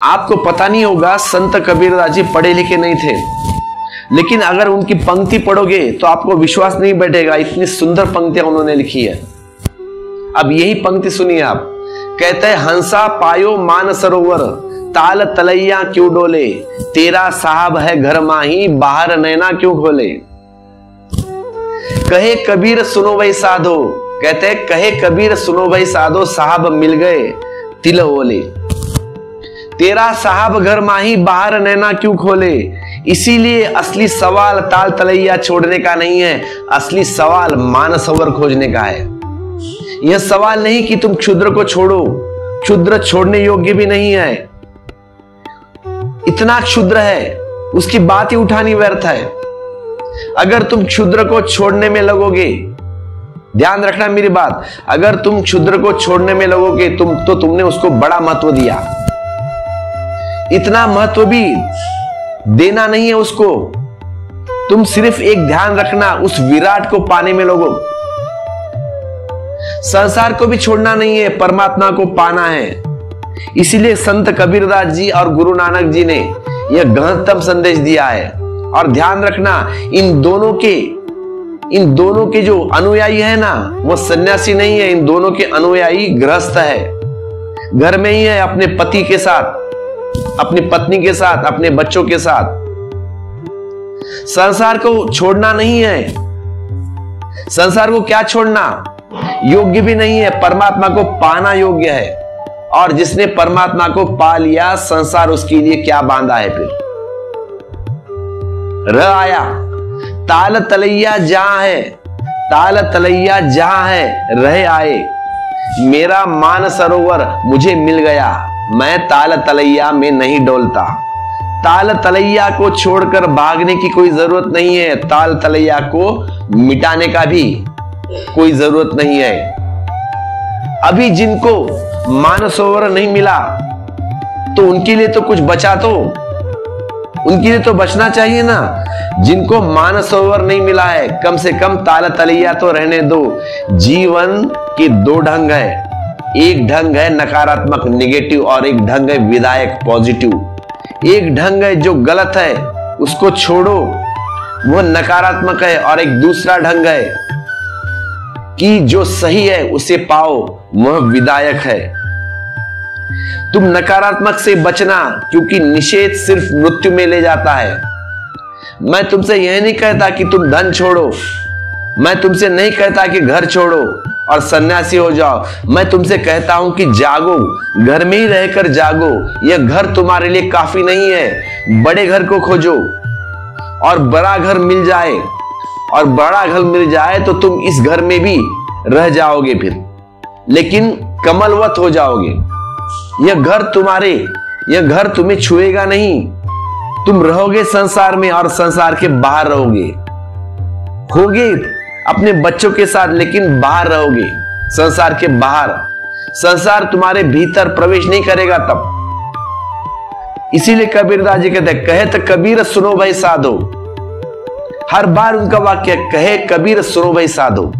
आपको पता नहीं होगा, संत कबीरदास जी पढ़े लिखे नहीं थे, लेकिन अगर उनकी पंक्ति पढ़ोगे तो आपको विश्वास नहीं बैठेगा, इतनी सुंदर पंक्तियां उन्होंने लिखी है। अब यही पंक्ति सुनिए आप। कहते हैं, हंसा पायो मान सरोवर, ताल तलैया क्यों डोले, तेरा साहब है घर माही, बाहर नैना क्यों खोले। कहे कबीर सुनो भाई साधो, कहते हैं कहे कबीर सुनो भाई साधो, साहब मिल गए तिल ओले, तेरा साहब घर माही, बाहर नैना क्यों खोले। इसीलिए असली सवाल ताल तलैया छोड़ने का नहीं है, असली सवाल मानसरोवर खोजने का है। यह सवाल नहीं कि तुम क्षुद्र को छोड़ो, क्षुद्र छोड़ने योग्य भी नहीं है, इतना क्षुद्र है उसकी बात ही उठानी व्यर्थ है। अगर तुम क्षुद्र को छोड़ने में लगोगे, ध्यान रखना मेरी बात, अगर तुम क्षुद्र को छोड़ने में लगोगे तुमने उसको बड़ा महत्व दिया, इतना महत्व भी देना नहीं है उसको। तुम सिर्फ एक ध्यान रखना, उस विराट को पाने में लगो। संसार को भी छोड़ना नहीं है, परमात्मा को पाना है। इसीलिए संत कबीरदास जी और गुरु नानक जी ने यह गहनतम संदेश दिया है। और ध्यान रखना, इन दोनों के जो अनुयायी है ना, वो सन्यासी नहीं है, इन दोनों के अनुयायी गृहस्थ है, घर में ही है, अपने पति के साथ, अपनी पत्नी के साथ, अपने बच्चों के साथ। संसार को छोड़ना नहीं है, संसार को क्या छोड़ना, योग्य भी नहीं है, परमात्मा को पाना योग्य है। और जिसने परमात्मा को पा लिया, संसार उसके लिए क्या बांधा है फिर। रह आया ताल तलैया जहां है, ताल तलैया जहां है रह आए, मेरा मान सरोवर मुझे मिल गया, मैं ताल तलैया में नहीं डोलता। ताल तलैया को छोड़कर भागने की कोई जरूरत नहीं है, ताल तलैया को मिटाने का भी कोई जरूरत नहीं है। अभी जिनको मानसरोवर नहीं मिला तो उनके लिए तो कुछ बचा, तो उनके लिए तो बचना चाहिए ना। जिनको मानसरोवर नहीं मिला है, कम से कम ताल तलैया तो रहने दो। जीवन के दो ढंग है, एक ढंग है नकारात्मक नेगेटिव, और एक ढंग है विधायक पॉजिटिव। एक ढंग है जो गलत है उसको छोड़ो, वो नकारात्मक है, और एक दूसरा ढंग है कि जो सही है उसे पाओ, वह विधायक है। तुम नकारात्मक से बचना, क्योंकि निषेध सिर्फ मृत्यु में ले जाता है। मैं तुमसे यह नहीं कहता कि तुम धन छोड़ो, मैं तुमसे नहीं कहता कि घर छोड़ो और सन्यासी हो जाओ। मैं तुमसे कहता हूं कि जागो, घर में ही रहकर जागो। यह घर तुम्हारे लिए काफी नहीं है, बड़े घर को खोजो। और बड़ा घर मिल जाए, और बड़ा घर मिल जाए तो तुम इस घर में भी रह जाओगे फिर, लेकिन कमलवत हो जाओगे। यह घर तुम्हें छुएगा नहीं। तुम रहोगे संसार में और संसार के बाहर रहोगे, होगे अपने बच्चों के साथ, लेकिन बाहर रहोगे, संसार के बाहर। संसार तुम्हारे भीतर प्रवेश नहीं करेगा तब। इसीलिए कबीरदास जी कहते हैं, कहे तो कबीर सुनो भाई साधो। हर बार उनका वाक्य, कहे कबीर सुनो भाई साधो।